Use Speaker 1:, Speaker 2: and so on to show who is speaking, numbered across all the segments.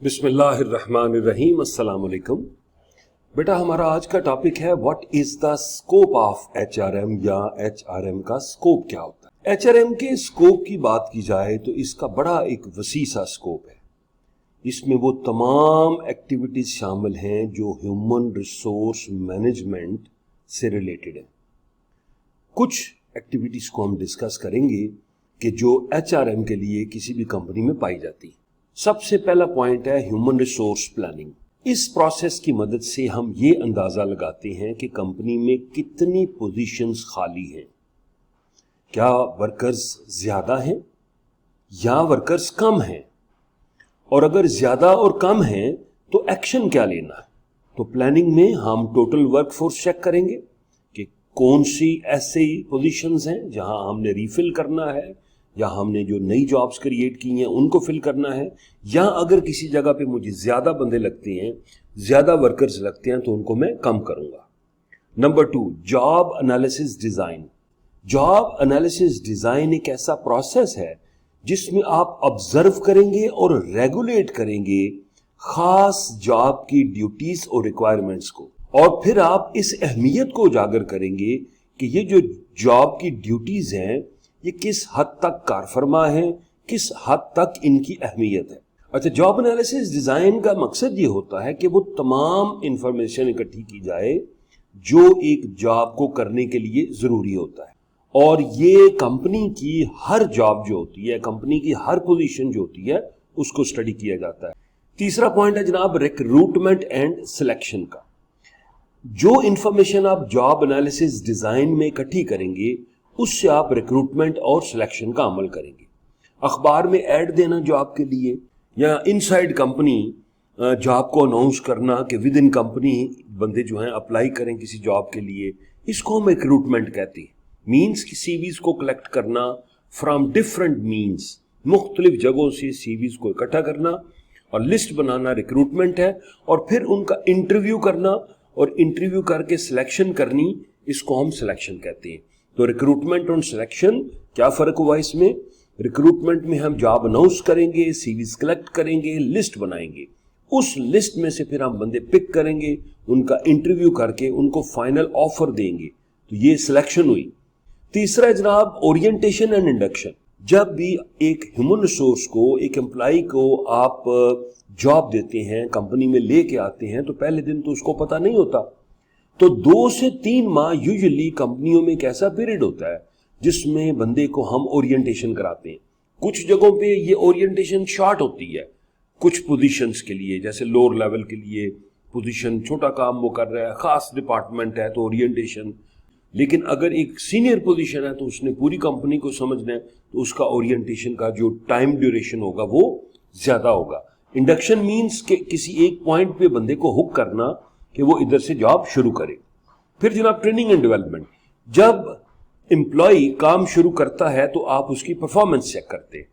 Speaker 1: बिस्मिल्लाहिर्रहमानिर्रहीम। अस्सलाम वालेकुम। बेटा, हमारा आज का टॉपिक है what is the scope of HRM या एचआरएम का स्कोप क्या होता है। एचआरएम के स्कोप की बात की जाए तो इसका बड़ा एक वसी सा स्कोप है। इसमें वो तमाम एक्टिविटीज शामिल हैं जो ह्यूमन रिसोर्स मैनेजमेंट से रिलेटेड है। कुछ एक्टिविटीज को हम डिस्कस करेंगे कि जो एचआरएम के लिए किसी भी कंपनी में पाई जाती है। सबसे पहला पॉइंट है ह्यूमन रिसोर्स प्लानिंग। इस प्रोसेस की मदद से हम ये अंदाजा लगाते हैं कि कंपनी में कितनी पोजीशंस खाली हैं, क्या वर्कर्स ज्यादा हैं या वर्कर्स कम हैं, और अगर ज्यादा और कम हैं तो एक्शन क्या लेना है। तो प्लानिंग में हम टोटल वर्कफोर्स चेक करेंगे कि कौन सी ऐसी पोजीशंस हैं जहां हमने रीफिल करना है या हमने जो नई जॉब्स क्रिएट की हैं उनको फिल करना है, या अगर किसी जगह पे मुझे ज्यादा बंदे लगते हैं, ज्यादा वर्कर्स लगते हैं तो उनको मैं कम करूंगा। Number 2, job analysis design. Job analysis design एक ऐसा प्रोसेस है जिसमें आप ऑब्जर्व करेंगे और रेगुलेट करेंगे खास जॉब की ड्यूटीज और रिक्वायरमेंट्स को, और फिर आप इस अहमियत को उजागर करेंगे कि ये जो जॉब की ड्यूटीज हैं ये किस हद तक कारफरमा है, किस हद तक इनकी अहमियत है। अच्छा, जॉब एनालिसिस डिजाइन का मकसद ये होता है कि वो तमाम इंफॉर्मेशन इकट्ठी की जाए जो एक जॉब को करने के लिए जरूरी होता है, और ये कंपनी की हर जॉब जो होती है, कंपनी की हर पोजीशन जो होती है, उसको स्टडी किया जाता है। तीसरा पॉइंट है जनाब रिक्रूटमेंट एंड सिलेक्शन का। जो इंफॉर्मेशन आप जॉब एनालिसिस डिजाइन में इकट्ठी करेंगे उससे आप रिक्रूटमेंट और सिलेक्शन का अमल करेंगे। अखबार में ऐड देना जॉब के लिए, या इनसाइड कंपनी जॉब को अनाउंस करना कि विद इन कंपनी बंदे जो हैं अप्लाई करें किसी जॉब के लिए, इसको हम रिक्रूटमेंट कहते हैं। मीन्स की सीवीज को कलेक्ट करना फ्रॉम डिफरेंट मीन्स, मुख्तलिफ जगहों से सीवीज को इकट्ठा करना और लिस्ट बनाना रिक्रूटमेंट है, और फिर उनका इंटरव्यू करना और इंटरव्यू करके सिलेक्शन करनी, इसको हम सिलेक्शन कहते हैं। तो रिक्रूटमेंट और सिलेक्शन क्या फर्क हुआ इसमें? रिक्रूटमेंट में हम जॉब अनाउंस करेंगे, सीवीज कलेक्ट करेंगे, लिस्ट बनाएंगे, उस लिस्ट में से फिर हम बंदे पिक करेंगे, उनका इंटरव्यू करके उनको फाइनल ऑफर देंगे, तो ये सिलेक्शन हुई। तीसरा है जनाब ओरिएंटेशन एंड इंडक्शन। जब भी एक ह्यूमन रिसोर्स को, एक एम्प्लॉय को आप जॉब देते हैं, कंपनी में लेके आते हैं, तो पहले दिन तो उसको पता नहीं होता, तो 2 से 3 माह यूजुअली कंपनियों में एक ऐसा पीरियड होता है जिसमें बंदे को हम ओरिएंटेशन कराते हैं। कुछ जगहों पे ये ओरिएंटेशन शॉर्ट होती है, कुछ पोजीशंस के लिए, जैसे लोअर लेवल के लिए पोजीशन, छोटा काम वो कर रहा है, खास डिपार्टमेंट है तो ओरिएंटेशन। लेकिन अगर एक सीनियर पोजीशन है तो उसने पूरी कंपनी को समझना है, तो उसका ओरिएंटेशन का जो टाइम ड्यूरेशन होगा वो ज्यादा होगा। इंडक्शन मीन्स के किसी एक पॉइंट पे बंदे को हुक करना कि वो इधर से जॉब शुरू करे। फिर जनाब ट्रेनिंग एंड डेवलपमेंट। जब एम्प्लॉय काम शुरू करता है तो आप उसकी परफॉर्मेंस चेक करते हैं।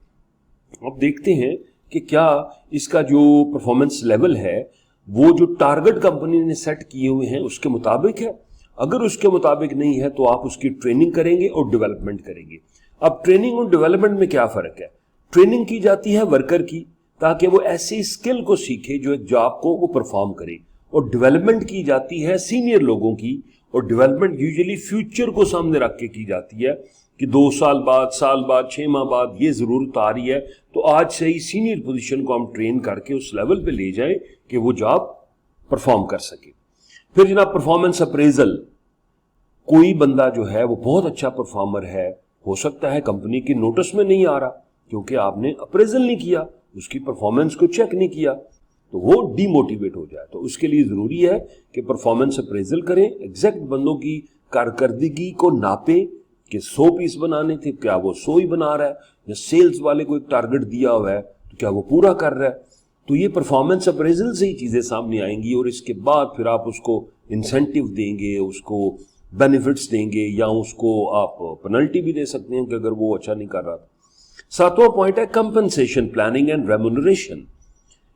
Speaker 1: अब देखते हैं कि क्या इसका जो परफॉर्मेंस लेवल है वो जो टारगेट कंपनी ने सेट किए हुए हैं उसके मुताबिक है। अगर उसके मुताबिक नहीं है तो आप उसकी ट्रेनिंग करेंगे और डेवलपमेंट करेंगे। अब ट्रेनिंग और डेवलपमेंट में क्या फर्क है? ट्रेनिंग की जाती है वर्कर की, ताकि वो ऐसी स्किल को सीखे जो एक जॉब को वो परफॉर्म करे, और डेवलपमेंट की जाती है सीनियर लोगों की, और डेवलपमेंट यूजुअली फ्यूचर को सामने रख के की जाती है कि 2 साल बाद, साल बाद, 6 माह बाद ये जरूरत आ रही है, तो आज से ही सीनियर पोजीशन को हम ट्रेन करके उस लेवल पे ले जाएं कि वो जॉब परफॉर्म कर सके। फिर जनाब परफॉर्मेंस अप्रेजल। कोई बंदा जो है वो बहुत अच्छा परफॉर्मर है, हो सकता है कंपनी के नोटिस में नहीं आ रहा क्योंकि आपने अप्रेजल नहीं किया, उसकी परफॉर्मेंस को चेक नहीं किया, तो वो डीमोटिवेट हो जाए। तो उसके लिए जरूरी है कि परफॉर्मेंस अप्रेजल करें, एग्जैक्ट बंदों की कारकर्दगी को नापे कि 100 पीस बनाने थे, क्या वो 100 ही बना रहा है, या सेल्स वाले को एक टारगेट दिया हुआ है तो क्या वो पूरा कर रहा है। तो ये परफॉर्मेंस अप्रेजल से ही चीजें सामने आएंगी, और इसके बाद फिर आप उसको इंसेंटिव देंगे, उसको बेनिफिट्स देंगे, या उसको आप पेनल्टी भी दे सकते हैं कि अगर वो अच्छा नहीं कर रहा। 7वां पॉइंट है कंपनसेशन प्लानिंग एंड रेम्यूनरेशन।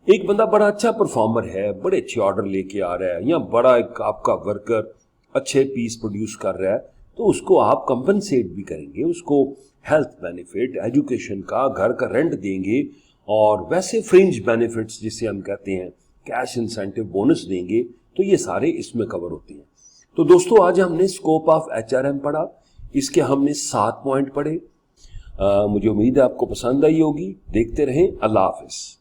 Speaker 1: एक बंदा बड़ा अच्छा परफॉर्मर है, बड़े अच्छे ऑर्डर लेके आ रहा है, या बड़ा एक आपका वर्कर अच्छे पीस प्रोड्यूस कर रहा है, तो उसको आप कंपनसेट भी करेंगे, उसको हेल्थ बेनिफिट, एजुकेशन का, घर का रेंट देंगे, اور ویسے فرنج بینیفٹس جسے ہم کہتے ہیں کیش انسینٹیو بونس دیں گے، تو یہ سارے اس میں کور ہوتے ہیں۔ تو دوستو آج ہم نے scope of H R M پڑھا، اس کے ہم نے 7 پوائنٹ پڑھے۔ مجھے امید ہے آپ کو پسند آئی ہوگی۔ دیکھتے رہیں۔ اللہ حافظ۔